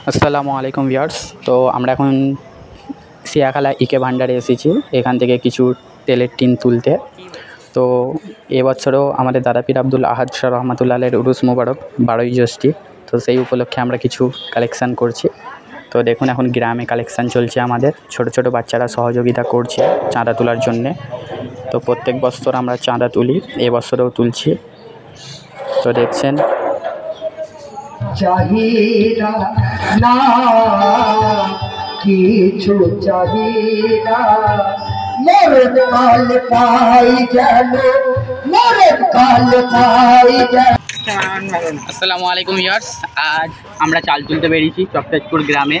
আসসালামু আলাইকুম ভিউয়ার্স। তো আমরা এখন সিয়াখালা ইকে ভান্ডারে এসেছি, এখান থেকে কিছু তেলের টিন তুলতে। তো এবছরও আমাদের দাদা পীর আব্দুল আহাদ শাহ রহমাতুল্লাহ আলাইহির উরুস মোবারক 12ই জ্যৈষ্ঠ। তো সেই উপলক্ষে আমরা কিছু কালেকশান করছি। তো দেখুন এখন গ্রামে কালেকশান চলছে, আমাদের ছোট ছোট বাচ্চারা সহযোগিতা করছে চাঁদা তোলার জন্যে। তো প্রত্যেক বছর আমরা চাঁদা তুলি, এবছরেও তুলছি। তো দেখছেন চাহিদা না কিছু চাহিদা মোরে কাল পাই যেন মোরে কাল পাই যেন। আসসালামু আলাইকুম ভিউয়ার্স। আজ আমরা চাল তুলতে বেরিয়েছি চকতেজপুর গ্রামে।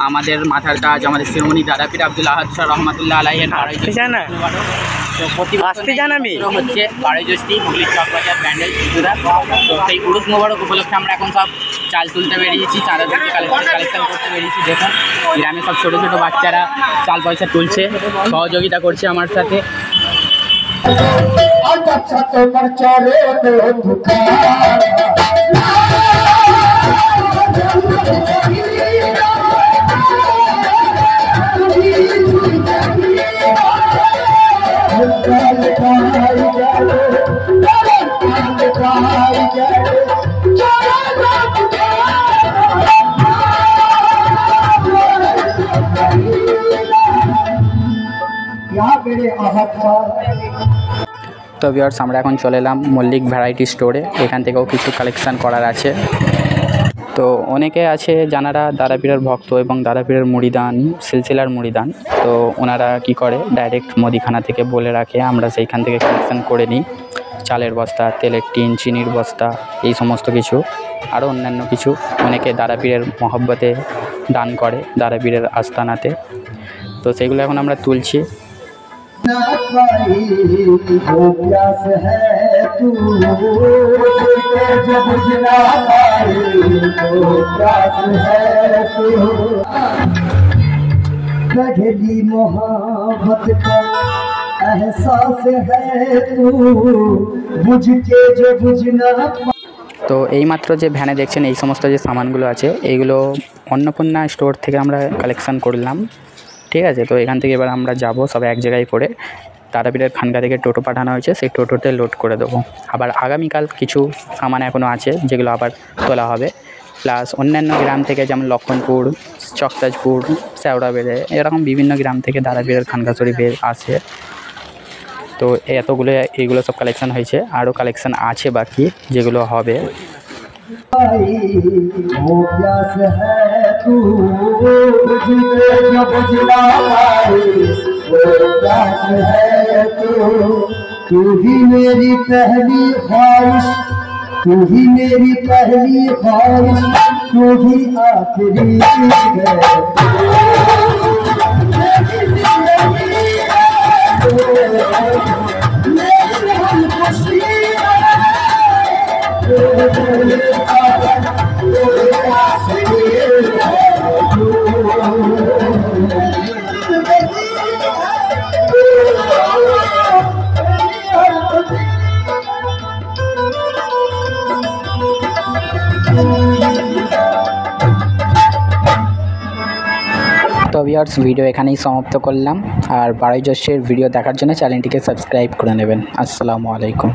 আমাদের মাথার তাজ আমাদের শিরোমণি দাদা পীর আব্দুল আহাদ শাহ রহমাতুল্লাহ আলাইহির 12ই জ্যৈষ্ঠ। তো প্রতি বছর হচ্ছে 12ই জ্যৈষ্ঠ হুগলির চকবাজার ব্যান্ডেল শিশুরা। তো সেই উরুস মোবারক উপলক্ষে আমরা এখন সব চাল তুলতে বেরিয়েছি, চাঁদা তুলতে কালেকশন করতে বেরিয়েছি। দেখুন গ্রামে সব ছোটো ছোটো বাচ্চারা চাল পয়সা তুলছে, সহযোগিতা করছে আমার সাথে। তো ভিউয়ার্স আমরা এখন চলে এলাম মল্লিক ভ্যারাইটি স্টোরে, এখান থেকেও কিছু কালেকশান করার আছে। তো অনেকে আছে যারা দাদা পীরের ভক্ত এবং দাদা পীরের মুড়িদান সিলসিলার মুড়িদান। তো ওনারা কি করে ডাইরেক্ট মুদিখানা থেকে বলে রাখে, আমরা সেইখান থেকে কালেকশান করে নিই। চালের বস্তা, তেলের টিন, চিনির বস্তা, এই সমস্ত কিছু আরও অন্যান্য কিছু অনেকে দাদা পীরের মহব্বতে দান করে দাদা পীরের আস্তানাতে। তো সেইগুলো এখন আমরা তুলছি। पहली मोहब्बत का एहसास है तू बुझ के जो बुझना। তো এইমাত্র যে ভ্যানে দেখছেন এই সমস্ত যে সামানগুলো আছে এইগুলো অন্নপূর্ণা স্টোর থেকে আমরা কালেকশান করলাম, ঠিক আছে। তো এখান থেকে এবার আমরা যাব সব এক জায়গায় করে, দাদা পীরের খানকা থেকে টোটো পাঠানো হয়েছে, সেই টোটোতে লোড করে দেবো। আবার আগামীকাল কিছু সামান এখনও আছে যেগুলো আবার তোলা হবে। প্লাস অন্যান্য গ্রাম থেকে যেমন লক্ষণপুর, চকতাজপুর, শেওড়াবেড়ে, এরকম বিভিন্ন গ্রাম থেকে দাদা পীরের খানকা শরীফে আসে। তো এতগুলো এইগুলো সব কালেকশান হয়েছে, আরও কালেকশান আছে বাকি যেগুলো হবে। तू ही मेरी पहली ख्वाहिश, तू ही मेरी पहली ख्वाहिश, तू ही आखिरी তো ভিউয়ার্স ভিডিও এখানেই সমাপ্ত করলাম। আর 12ই জ্যৈষ্ঠের ভিডিও দেখার জন্য চ্যানেলটিকে সাবস্ক্রাইব করে নেবেন। আসসালামু আলাইকুম।